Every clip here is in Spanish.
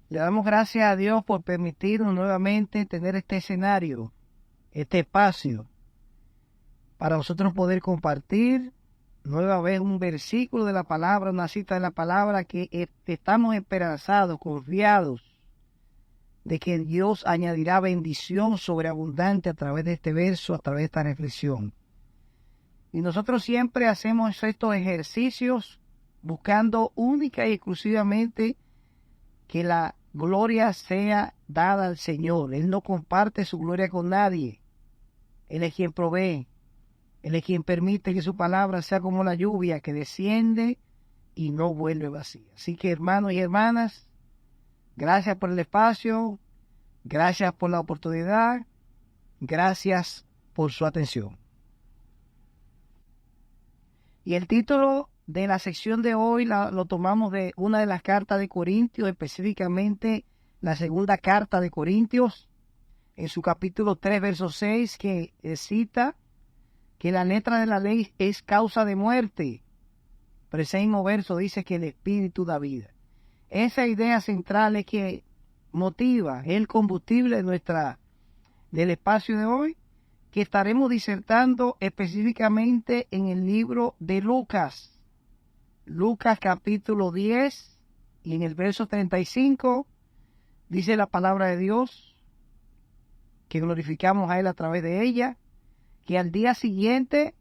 Le damos gracias a Dios por permitirnos nuevamente tener este escenario, este espacio, para nosotros poder compartir nueva vez un versículo de la palabra, una cita de la palabra que estamos esperanzados, confiados de que Dios añadirá bendición sobreabundante a través de este verso, a través de esta reflexión. Y nosotros siempre hacemos estos ejercicios buscando única y exclusivamente que la gloria sea dada al Señor. Él no comparte su gloria con nadie. Él es quien provee. Él es quien permite que su palabra sea como la lluvia que desciende y no vuelve vacía. Así que, hermanos y hermanas, gracias por el espacio, gracias por la oportunidad, gracias por su atención. Y el título de la sección de hoy lo tomamos de una de las cartas de Corintios, específicamente la segunda carta de Corintios, en su capítulo 3, verso 6, que cita que la letra de la ley es causa de muerte, pero ese mismo verso dice que el Espíritu da vida. Esa idea central es que motiva el combustible del espacio de hoy, que estaremos disertando específicamente en el libro de Lucas. Lucas capítulo 10 y en el verso 35 dice la palabra de Dios, que glorificamos a Él a través de ella, que al día siguiente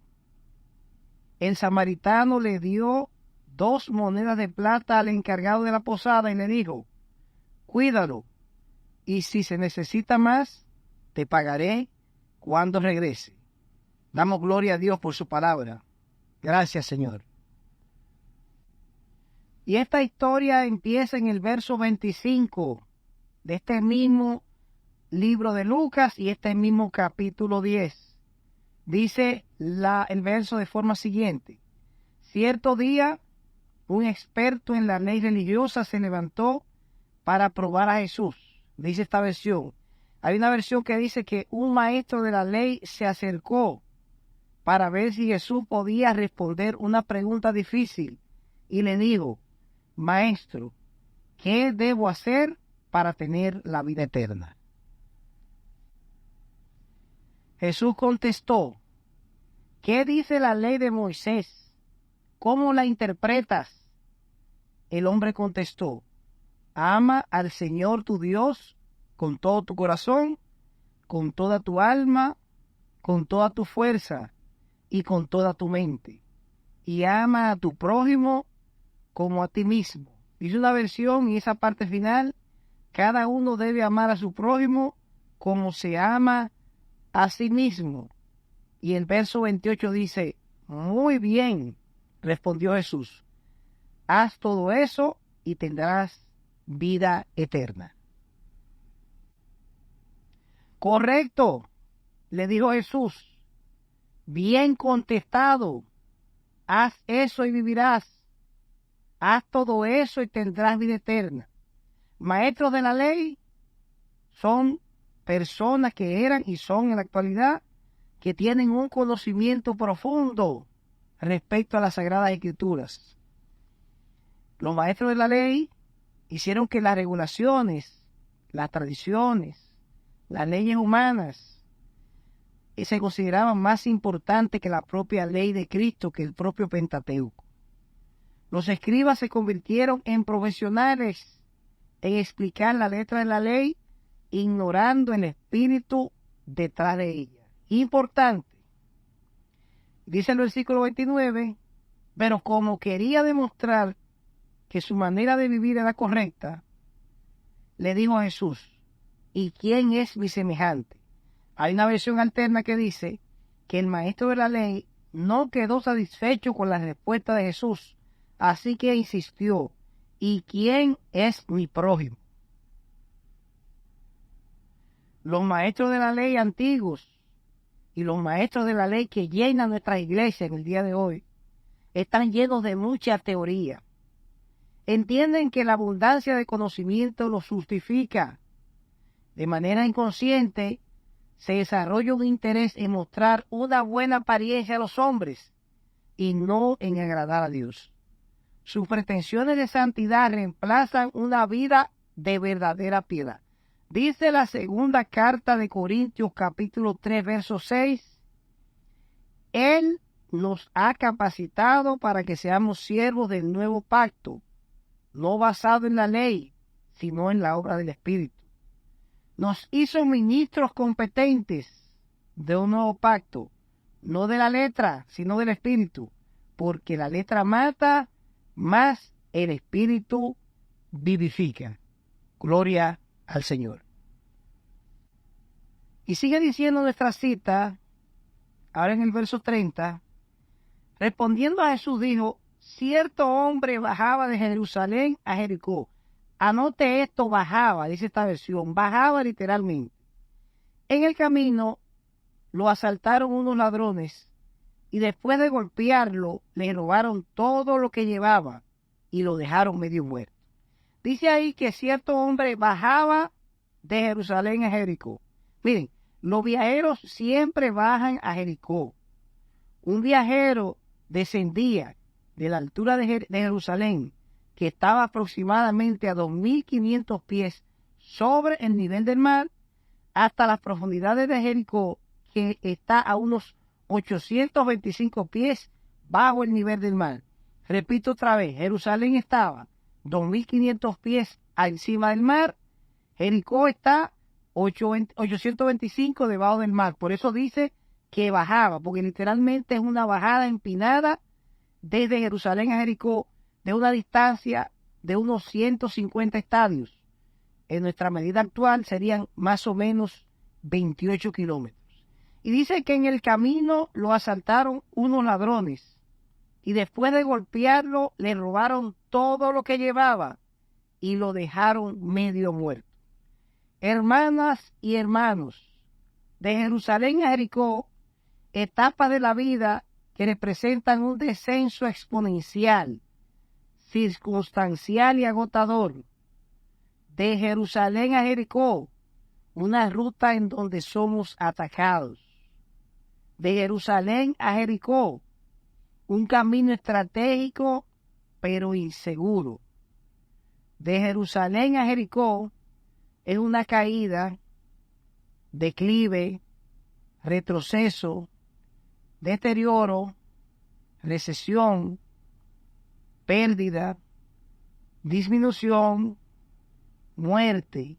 el samaritano le dio 2 monedas de plata al encargado de la posada y le dijo: cuídalo, y si se necesita más, te pagaré cuando regrese. Damos gloria a Dios por su palabra. Gracias, Señor. Y esta historia empieza en el verso 25 de este mismo libro de Lucas y este mismo capítulo 10. Dice el verso de forma siguiente: cierto día, un experto en la ley religiosa se levantó para probar a Jesús. Dice esta versión. Hay una versión que dice que un maestro de la ley se acercó para ver si Jesús podía responder una pregunta difícil y le dijo: Maestro, ¿qué debo hacer para tener la vida eterna? Jesús contestó: ¿qué dice la ley de Moisés? ¿Cómo la interpretas? El hombre contestó: ama al Señor tu Dios con todo tu corazón, con toda tu alma, con toda tu fuerza y con toda tu mente. Y ama a tu prójimo como a ti mismo. Dice una versión y esa parte final: cada uno debe amar a su prójimo como se ama a sí mismo. Y el verso 28 dice: muy bien, respondió Jesús, haz todo eso y tendrás vida eterna. Correcto, le dijo Jesús, bien contestado, haz eso y vivirás. Haz todo eso y tendrás vida eterna. Maestros de la ley son personas que eran y son en la actualidad, que tienen un conocimiento profundo respecto a las Sagradas Escrituras. Los maestros de la ley hicieron que las regulaciones, las tradiciones, las leyes humanas se consideraban más importantes que la propia ley de Cristo, que el propio Pentateuco. Los escribas se convirtieron en profesionales en explicar la letra de la ley, ignorando el espíritu detrás de ella. Importante. Dice el versículo 29, pero como quería demostrar que su manera de vivir era correcta, le dijo a Jesús: ¿y quién es mi semejante? Hay una versión alterna que dice que el maestro de la ley no quedó satisfecho con la respuesta de Jesús, así que insistió: ¿y quién es mi prójimo? Los maestros de la ley antiguos y los maestros de la ley que llenan nuestra iglesia en el día de hoy están llenos de mucha teoría. Entienden que la abundancia de conocimiento los justifica. De manera inconsciente, se desarrolla un interés en mostrar una buena apariencia a los hombres y no en agradar a Dios. Sus pretensiones de santidad reemplazan una vida de verdadera piedad. Dice la segunda carta de Corintios, capítulo 3, verso 6, Él nos ha capacitado para que seamos siervos del nuevo pacto, no basado en la ley, sino en la obra del Espíritu. Nos hizo ministros competentes de un nuevo pacto, no de la letra, sino del Espíritu, porque la letra mata, mas el Espíritu vivifica. Gloria al Señor. Y sigue diciendo nuestra cita, ahora en el verso 30, respondiendo a Jesús dijo, cierto hombre bajaba de Jerusalén a Jericó. Anote esto, bajaba, dice esta versión, bajaba literalmente. En el camino lo asaltaron unos ladrones y después de golpearlo le robaron todo lo que llevaba y lo dejaron medio muerto. Dice ahí que cierto hombre bajaba de Jerusalén a Jericó. Miren, los viajeros siempre bajan a Jericó. Un viajero descendía de la altura de Jerusalén, que estaba aproximadamente a 2.500 pies sobre el nivel del mar, hasta las profundidades de Jericó, que está a unos 825 pies bajo el nivel del mar. Repito otra vez, Jerusalén estaba 2.500 pies encima del mar, Jericó está 825 debajo del mar. Por eso dice que bajaba, porque literalmente es una bajada empinada desde Jerusalén a Jericó, de una distancia de unos 150 estadios. En nuestra medida actual serían más o menos 28 kilómetros. Y dice que en el camino lo asaltaron unos ladrones y después de golpearlo le robaron todo lo que llevaba y lo dejaron medio muerto. Hermanas y hermanos, de Jerusalén a Jericó, etapas de la vida que representan un descenso exponencial, circunstancial y agotador. De Jerusalén a Jericó, una ruta en donde somos atacados. De Jerusalén a Jericó, un camino estratégico pero inseguro. De Jerusalén a Jericó es una caída, declive, retroceso, deterioro, recesión, pérdida, disminución, muerte,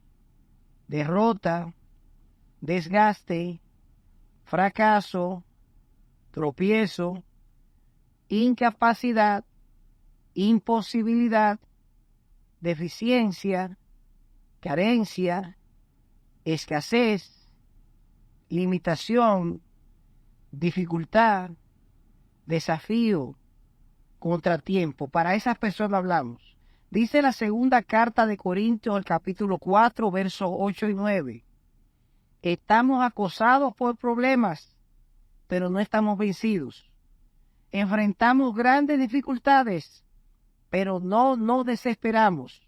derrota, desgaste, fracaso, tropiezo, incapacidad, imposibilidad, deficiencia, carencia, escasez, limitación, dificultad, desafío, contratiempo. Para esas personas hablamos. Dice la segunda carta de Corintios, el capítulo 4, versos 8 y 9. Estamos acosados por problemas, pero no estamos vencidos. Enfrentamos grandes dificultades, pero no nos desesperamos.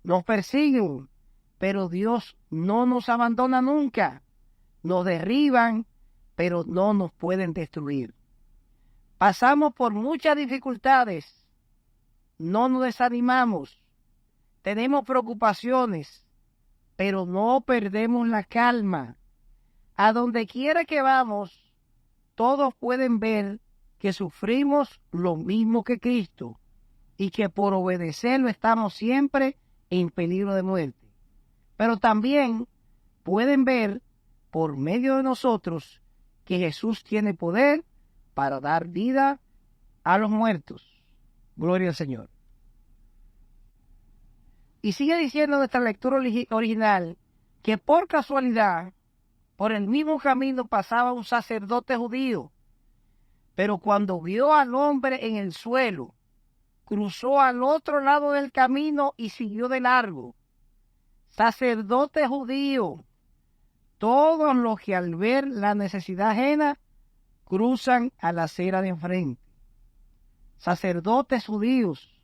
Nos persiguen, pero Dios no nos abandona nunca. Nos derriban, pero no nos pueden destruir. Pasamos por muchas dificultades. No nos desanimamos. Tenemos preocupaciones, pero no perdemos la calma. A donde quiera que vamos, todos pueden ver que sufrimos lo mismo que Cristo y que por obedecerlo estamos siempre en peligro de muerte. Pero también pueden ver por medio de nosotros que Jesús tiene poder para dar vida a los muertos. Gloria al Señor. Y sigue diciendo nuestra lectura original que por casualidad, por el mismo camino pasaba un sacerdote judío, pero cuando vio al hombre en el suelo, cruzó al otro lado del camino y siguió de largo. Sacerdote judío, todos los que al ver la necesidad ajena cruzan a la acera de enfrente. Sacerdotes judíos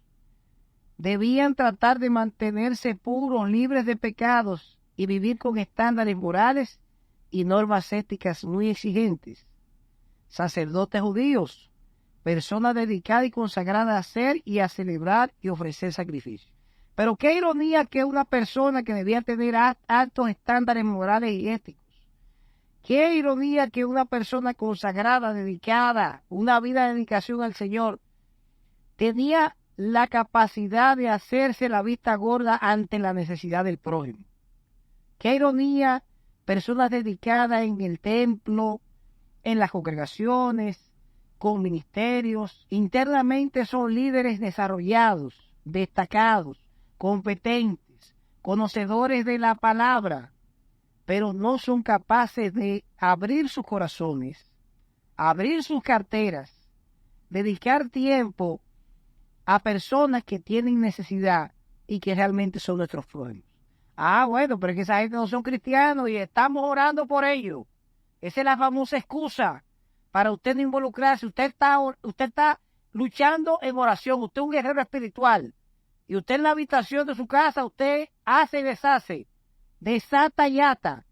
debían tratar de mantenerse puros, libres de pecados y vivir con estándares morales y normas éticas muy exigentes. Sacerdotes judíos, personas dedicadas y consagradas a hacer y a celebrar y ofrecer sacrificios. Pero qué ironía que una persona que debía tener altos estándares morales y éticos, qué ironía que una persona consagrada, dedicada, una vida de dedicación al Señor, tenía la capacidad de hacerse la vista gorda ante la necesidad del prójimo. Qué ironía, personas dedicadas en el templo, en las congregaciones, con ministerios, internamente son líderes desarrollados, destacados, competentes, conocedores de la palabra, pero no son capaces de abrir sus corazones, abrir sus carteras, dedicar tiempo a personas que tienen necesidad y que realmente son nuestros prójimos. Ah, bueno, pero es que esa gente no son cristianos y estamos orando por ellos. Esa es la famosa excusa para usted no involucrarse. Usted está luchando en oración, usted es un guerrero espiritual. Y usted en la habitación de su casa, usted hace y deshace, desata y ata,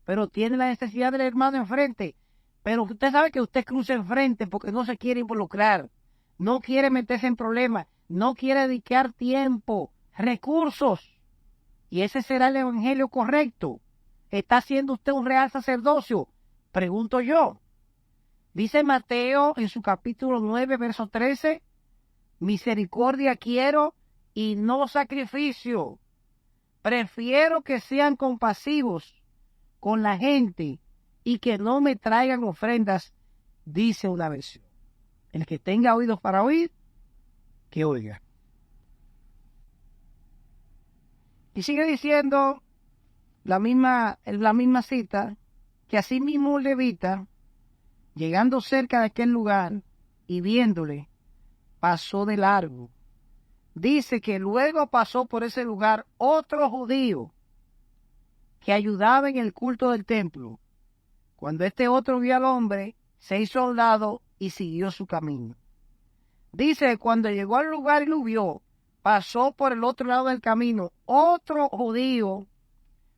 pero tiene la necesidad del hermano enfrente. Pero usted sabe que usted cruza enfrente porque no se quiere involucrar, no quiere meterse en problemas, no quiere dedicar tiempo, recursos. Y ese será el evangelio correcto. ¿Está haciendo usted un real sacerdocio? Pregunto yo. Dice Mateo en su capítulo 9, verso 13, misericordia quiero y no sacrificio. Prefiero que sean compasivos con la gente y que no me traigan ofrendas, dice una versión. El que tenga oídos para oír, que oiga. Y sigue diciendo la misma cita, que asimismo un levita, llegando cerca de aquel lugar y viéndole, pasó de largo. Dice que luego pasó por ese lugar otro judío que ayudaba en el culto del templo. Cuando este otro vio al hombre, se hizo a un lado y siguió su camino. Dice que cuando llegó al lugar y lo vio, pasó por el otro lado del camino otro judío,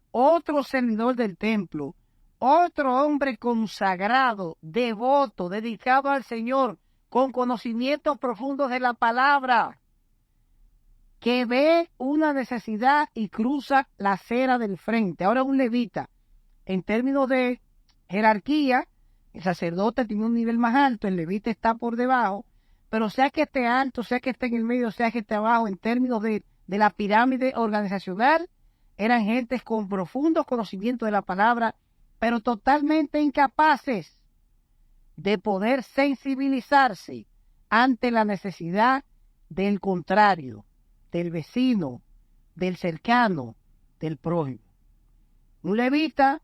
otro servidor del templo, otro hombre consagrado, devoto, dedicado al Señor, con conocimientos profundos de la palabra, que ve una necesidad y cruza la acera del frente. Ahora un levita, en términos de jerarquía, el sacerdote tiene un nivel más alto, el levita está por debajo, pero sea que esté alto, sea que esté en el medio, sea que esté abajo, en términos de la pirámide organizacional, eran gentes con profundos conocimientos de la palabra, pero totalmente incapaces de poder sensibilizarse ante la necesidad del contrario, del vecino, del cercano, del prójimo. Un levita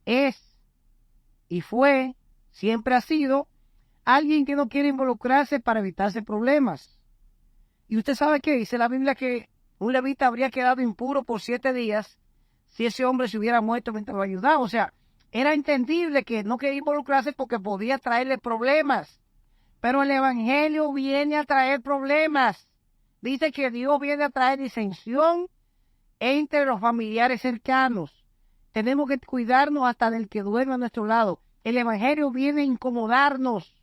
es y fue, siempre ha sido, alguien que no quiere involucrarse para evitarse problemas. Y usted sabe que dice la Biblia que un levita habría quedado impuro por 7 días si ese hombre se hubiera muerto mientras lo ayudaba. O sea, era entendible que no quería involucrarse porque podía traerle problemas. Pero el evangelio viene a traer problemas. Dice que Dios viene a traer disensión entre los familiares cercanos. Tenemos que cuidarnos hasta del que duerme a nuestro lado. El evangelio viene a incomodarnos,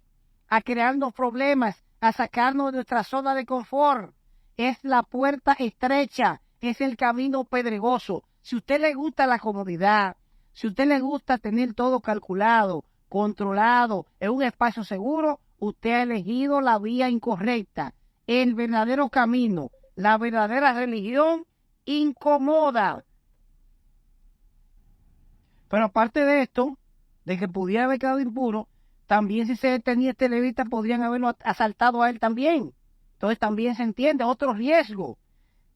a crearnos problemas, a sacarnos de nuestra zona de confort. Es la puerta estrecha, es el camino pedregoso. Si a usted le gusta la comodidad, si a usted le gusta tener todo calculado, controlado, en un espacio seguro, usted ha elegido la vía incorrecta. El verdadero camino, la verdadera religión, incomoda. Pero aparte de esto, de que pudiera haber quedado impuro, también si se detenía este levita, podrían haberlo asaltado a él también. Entonces también se entiende otro riesgo.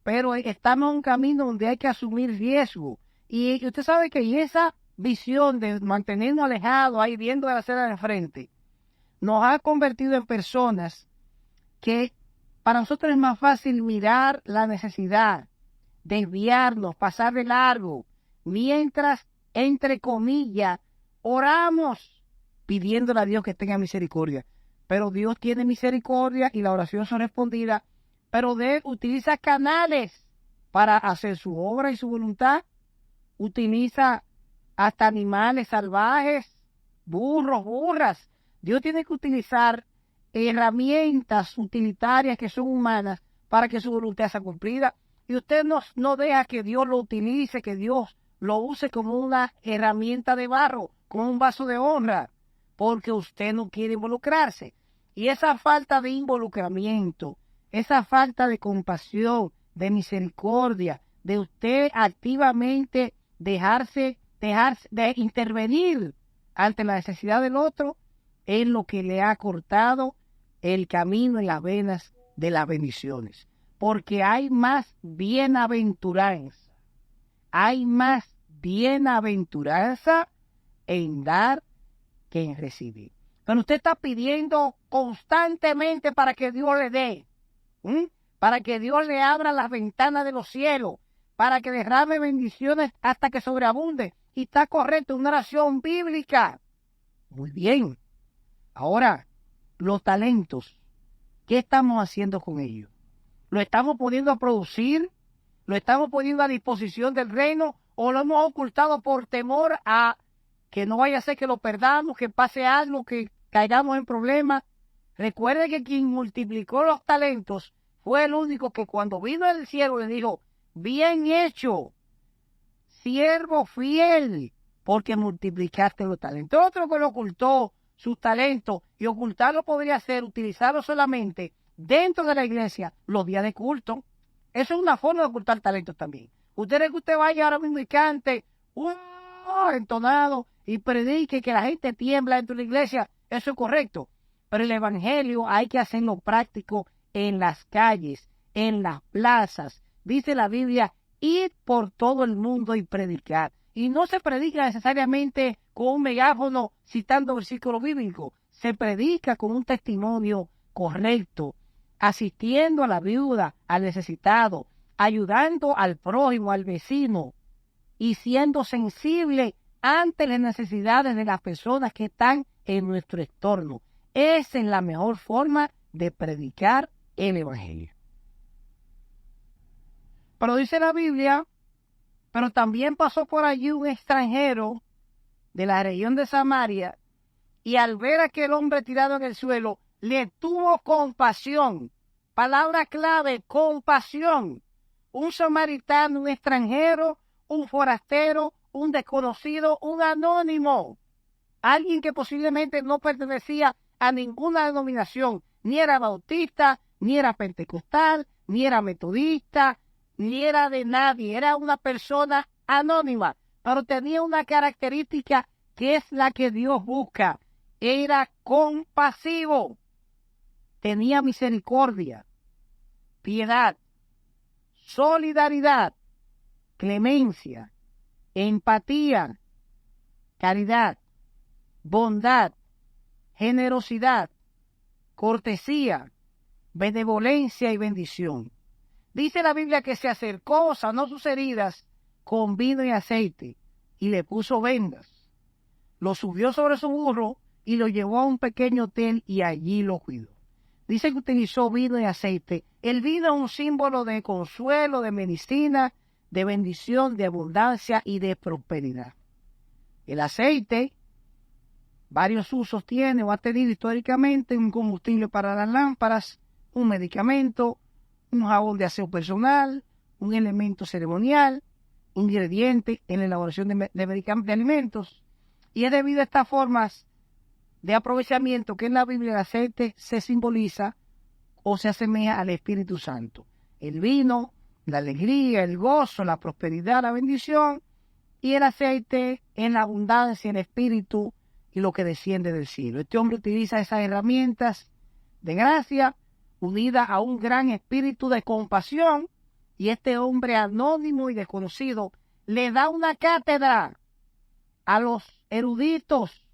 Pero estamos en un camino donde hay que asumir riesgo. Y usted sabe que en esa visión de mantenernos alejados, ahí viendo la acera de frente, nos ha convertido en personas que para nosotros es más fácil mirar la necesidad, desviarnos, pasar de largo, mientras, entre comillas, oramos pidiéndole a Dios que tenga misericordia. Pero Dios tiene misericordia y la oración es respondida, pero utiliza canales para hacer su obra y su voluntad. Utiliza hasta animales salvajes, burros, burras. Dios tiene que utilizar herramientas utilitarias que son humanas para que su voluntad sea cumplida. y usted no deja que Dios lo utilice, que Dios lo use como una herramienta de barro, como un vaso de honra, porque usted no quiere involucrarse. Y esa falta de involucramiento, esa falta de compasión, de misericordia, de usted activamente dejarse de intervenir ante la necesidad del otro, es lo que le ha cortado el camino en las venas de las bendiciones. Porque hay más bienaventuranza, en dar que en recibir. Pero usted está pidiendo constantemente para que Dios le dé, para que Dios le abra las ventanas de los cielos, para que derrame bendiciones hasta que sobreabunde. Y está correcto, una oración bíblica. Muy bien. Ahora, los talentos, ¿qué estamos haciendo con ellos? ¿Lo estamos poniendo a producir? ¿Lo estamos poniendo a disposición del reino? ¿O lo hemos ocultado por temor a que no vaya a ser que lo perdamos, que pase algo, que caigamos en problemas? Recuerde que quien multiplicó los talentos fue el único que cuando vino del cielo le dijo: bien hecho, siervo fiel, porque multiplicaste los talentos. Otro que lo ocultó sus talentos, y ocultarlo podría ser utilizarlo solamente dentro de la iglesia los días de culto. Eso es una forma de ocultar talentos también. Usted que usted vaya ahora mismo y cante entonado y predique que la gente tiembla dentro de la iglesia, eso es correcto. Pero el evangelio hay que hacerlo práctico en las calles, en las plazas. Dice la Biblia: ir por todo el mundo y predicar. Y no se predica necesariamente con un megáfono citando versículos bíblicos. Se predica con un testimonio correcto, asistiendo a la viuda, al necesitado, ayudando al prójimo, al vecino, y siendo sensible ante las necesidades de las personas que están en nuestro entorno. Esa es la mejor forma de predicar el evangelio. Pero dice la Biblia: pero también pasó por allí un extranjero de la región de Samaria, y al ver a aquel hombre tirado en el suelo, le tuvo compasión. Palabra clave: compasión. Un samaritano, un extranjero, un forastero, un desconocido, un anónimo. Alguien que posiblemente no pertenecía a ninguna denominación, ni era bautista, ni era pentecostal, ni era metodista, ni era de nadie. Era una persona anónima, pero tenía una característica que es la que Dios busca: era compasivo, tenía misericordia, piedad, solidaridad, clemencia, empatía, caridad, bondad, generosidad, cortesía, benevolencia y bendición. Dice la Biblia que se acercó, sanó sus heridas con vino y aceite y le puso vendas. Lo subió sobre su burro y lo llevó a un pequeño hotel y allí lo cuidó. Dice que utilizó vino y aceite. El vino es un símbolo de consuelo, de medicina, de bendición, de abundancia y de prosperidad. El aceite, varios usos tiene o ha tenido históricamente: un combustible para las lámparas, un medicamento, un jabón de aseo personal, un elemento ceremonial, un ingrediente en la elaboración de alimentos. Y es debido a estas formas de aprovechamiento que en la Biblia el aceite se simboliza o se asemeja al Espíritu Santo. El vino, la alegría, el gozo, la prosperidad, la bendición, y el aceite en la abundancia, el Espíritu y lo que desciende del cielo. Este hombre utiliza esas herramientas de gracia unida a un gran espíritu de compasión, y este hombre anónimo y desconocido le da una cátedra a los eruditos,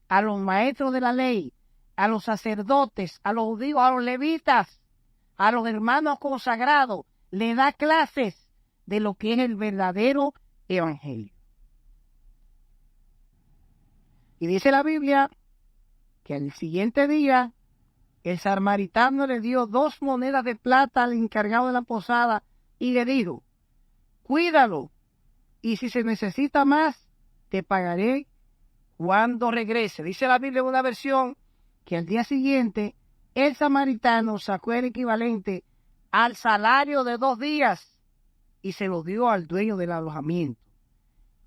a los maestros de la ley, a los sacerdotes, a los judíos, a los levitas, a los hermanos consagrados. Le da clases de lo que es el verdadero evangelio. Y dice la Biblia que al siguiente día el samaritano le dio 2 monedas de plata al encargado de la posada y le dijo: cuídalo, y si se necesita más, te pagaré cuando regrese. Dice la Biblia en una versión que al día siguiente el samaritano sacó el equivalente al salario de 2 días y se lo dio al dueño del alojamiento.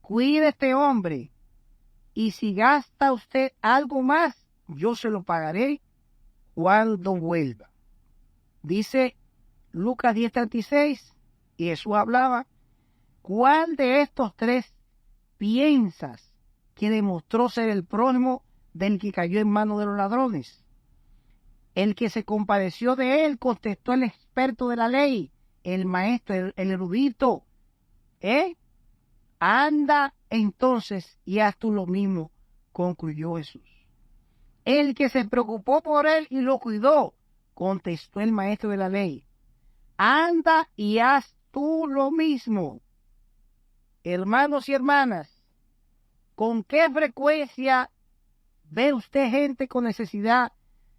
Cuide a este hombre, y si gasta usted algo más, yo se lo pagaré cuando vuelva. Dice Lucas 10:36, y Jesús hablaba, ¿cuál de estos tres piensas que demostró ser el prójimo del que cayó en manos de los ladrones? El que se compadeció de él, contestó el experto de la ley, el maestro, el erudito. Anda entonces y haz tú lo mismo, concluyó Jesús. El que se preocupó por él y lo cuidó, contestó el maestro de la ley. Anda y haz tú lo mismo. Hermanos y hermanas, ¿con qué frecuencia ve usted gente con necesidad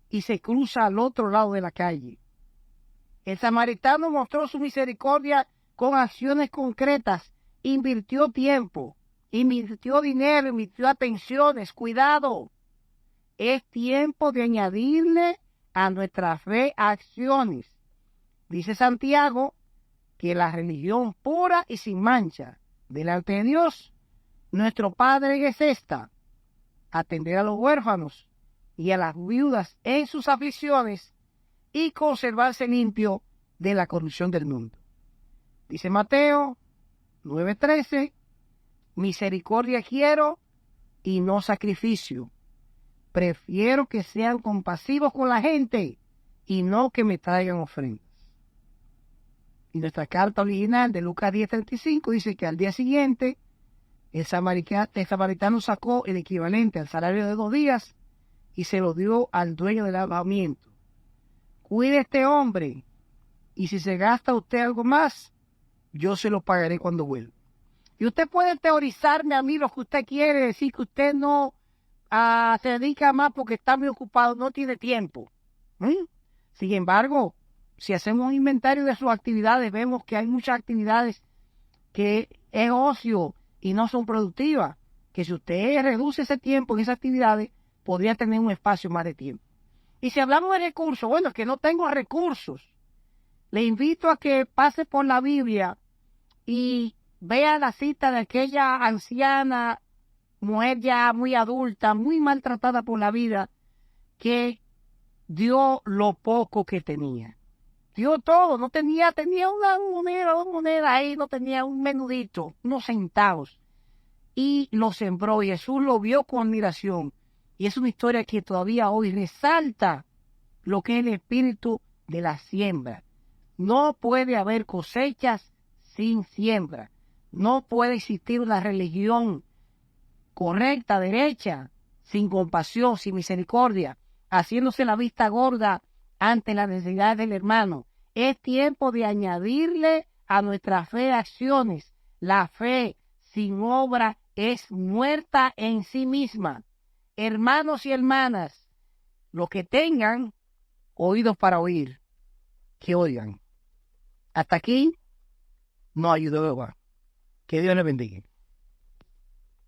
y se cruza al otro lado de la calle? El samaritano mostró su misericordia con acciones concretas, invirtió tiempo, invirtió dinero, invirtió atenciones, cuidado. Es tiempo de añadirle a nuestra fe acciones. Dice Santiago que la religión pura y sin mancha delante de Dios, nuestro Padre, es esta: atender a los huérfanos y a las viudas en sus aflicciones y conservarse limpio de la corrupción del mundo. Dice Mateo 9:13, misericordia quiero y no sacrificio. Prefiero que sean compasivos con la gente y no que me traigan ofrendas. Y nuestra carta original de Lucas 10:35 dice que al día siguiente el samaritano sacó el equivalente al salario de 2 días y se lo dio al dueño del alojamiento. Cuide a este hombre, y si se gasta usted algo más, yo se lo pagaré cuando vuelva. Y usted puede teorizarme a mí lo que usted quiere, decir que usted no se dedica más porque está muy ocupado, no tiene tiempo. Sin embargo, si hacemos un inventario de sus actividades, vemos que hay muchas actividades que es ocio y no son productivas, que si usted reduce ese tiempo en esas actividades, podría tener un espacio más de tiempo. Y si hablamos de recursos, bueno, que no tengo recursos, le invito a que pase por la Biblia y vea la cita de aquella anciana, mujer ya muy adulta, muy maltratada por la vida, que dio lo poco que tenía. Dio todo, no tenía una moneda, 2 monedas ahí, no tenía un menudito, unos centavos. Y lo sembró, y Jesús lo vio con admiración. Y es una historia que todavía hoy resalta lo que es el espíritu de la siembra. No puede haber cosechas sin siembra. No puede existir una religión correcta, derecha, sin compasión, sin misericordia, haciéndose la vista gorda ante las necesidades del hermano. Es tiempo de añadirle a nuestra fe acciones. La fe sin obra es muerta en sí misma. Hermanos y hermanas, los que tengan oídos para oír, que oigan. Hasta aquí no ayudó Jehová. Que Dios les bendiga.